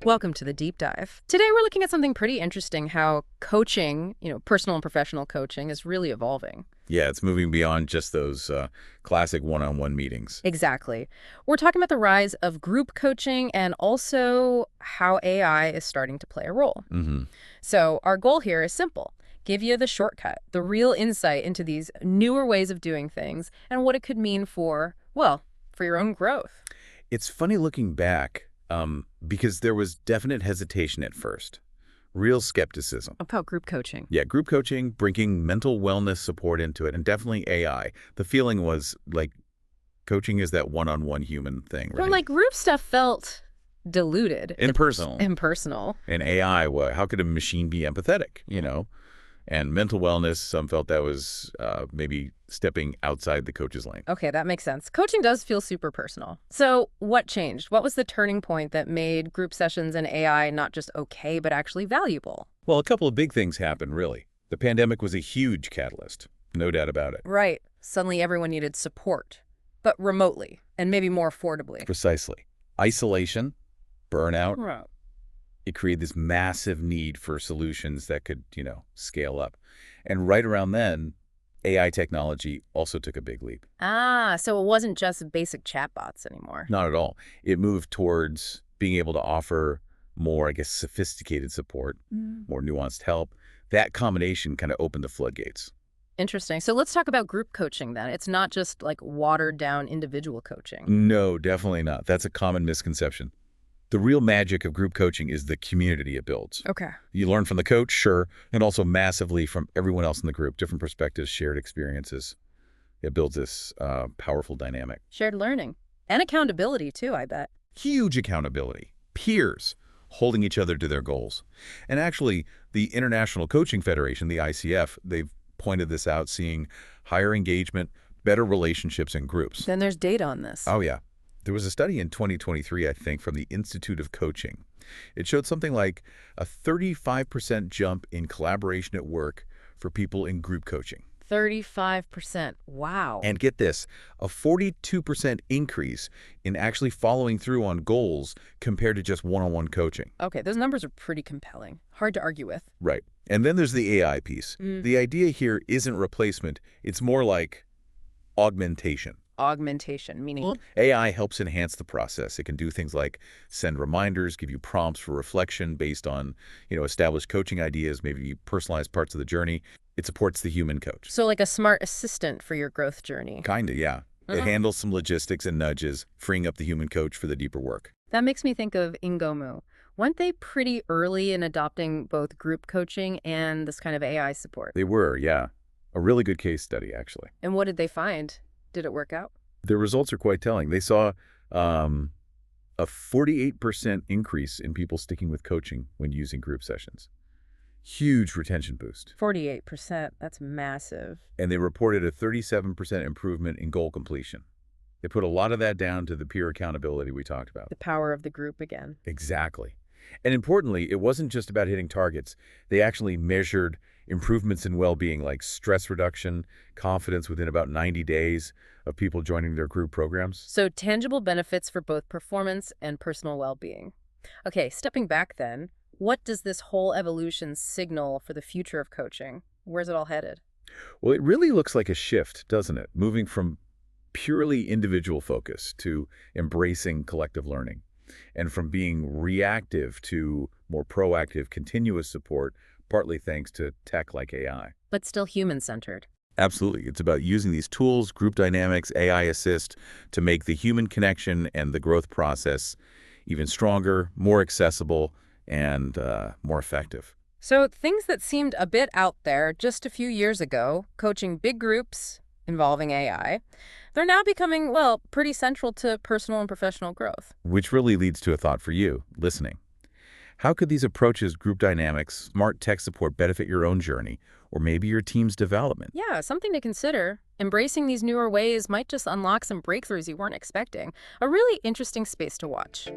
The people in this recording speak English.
Welcome to the deep dive. Today we're looking at something pretty interesting, how coaching, personal and professional coaching is really evolving. Yeah, it's moving beyond just those classic one-on-one meetings. Exactly. We're talking about the rise of group coaching and also how AI is starting to play a role. Hmm. So our goal here is simple. Give you the shortcut, the real insight into these newer ways of doing things and what it could mean for, well, for your own growth. It's funny looking back because there was definite hesitation at first, real skepticism. About group coaching. Yeah, group coaching, bringing mental wellness support into it, and definitely AI. The feeling was like coaching is that one-on-one human thing, But right? like group stuff felt diluted. Impersonal. Impersonal. And AI, well, how could a machine be empathetic? And mental wellness, some felt that was maybe stepping outside the coach's lane. Okay, that makes sense. Coaching does feel super personal. So what changed? What was the turning point that made group sessions and AI not just okay, but actually valuable? Well, a couple of big things happened, really. The pandemic was a huge catalyst, no doubt about it. Right. Suddenly everyone needed support, but remotely and maybe more affordably. Precisely. Isolation, burnout, Right. it created this massive need for solutions that could, scale up. And right around then, AI technology also took a big leap. Ah, so it wasn't just basic chatbots anymore. Not at all. It moved towards being able to offer more, I guess, sophisticated support, more nuanced help. That combination kind of opened the floodgates. Interesting. So let's talk about group coaching then. It's not just like watered down individual coaching. No, definitely not. That's a common misconception. The real magic of group coaching is the community it builds. Okay. You learn from the coach, sure, and also massively from everyone else in the group, different perspectives, shared experiences. It builds this powerful dynamic. Shared learning and accountability too, I bet. Huge accountability. Peers holding each other to their goals. And actually, the International Coaching Federation, the ICF, they've pointed this out, seeing higher engagement, better relationships in groups. Then there's data on this. Oh, yeah. There was a study in 2023, I think, from the Institute of Coaching. It showed something like a 35% jump in collaboration at work for people in group coaching. 35%. Wow. And get this, a 42% increase in actually following through on goals compared to just one-on-one coaching. Okay, those numbers are pretty compelling. Hard to argue with. Right. And then there's the AI piece. The idea here isn't replacement. It's more like augmentation. Augmentation, meaning AI helps enhance the process. It can do things like send reminders, give you prompts for reflection based on, established coaching ideas, maybe personalized parts of the journey. It supports the human coach. so like a smart assistant for your growth journey. Kinda, yeah. It handles some logistics and nudges, freeing up the human coach for the deeper work. That makes me think of Ingomu. Weren't they pretty early in adopting both group coaching and this kind of AI support? They were, yeah. A really good case study, actually. And what did they find? Did it work out? The results are quite telling. They saw a 48% increase in people sticking with coaching when using group sessions. Huge retention boost. 48%. That's massive. And they reported a 37% improvement in goal completion. They put a lot of that down to the peer accountability we talked about. The power of the group again. Exactly. And importantly, it wasn't just about hitting targets. They actually measured improvements in well-being like stress reduction, confidence within about 90 days of people joining their group programs. So tangible benefits for both performance and personal well-being. Okay, stepping back then, what does this whole evolution signal for the future of coaching? Where's it all headed? Well, it really looks like a shift, doesn't it? Moving from purely individual focus to embracing collective learning, and from being reactive to more proactive, continuous support, partly thanks to tech like AI. But still human-centered. Absolutely. It's about using these tools, group dynamics, AI assist, to make the human connection and the growth process even stronger, more accessible, and more effective. So things that seemed a bit out there just a few years ago, coaching big groups involving AI, they're now becoming, well, pretty central to personal and professional growth. Which really leads to a thought for you, listening. How could these approaches, group dynamics, smart tech support benefit your own journey, or maybe your team's development? Yeah, something to consider. Embracing these newer ways might just unlock some breakthroughs you weren't expecting. A really interesting space to watch.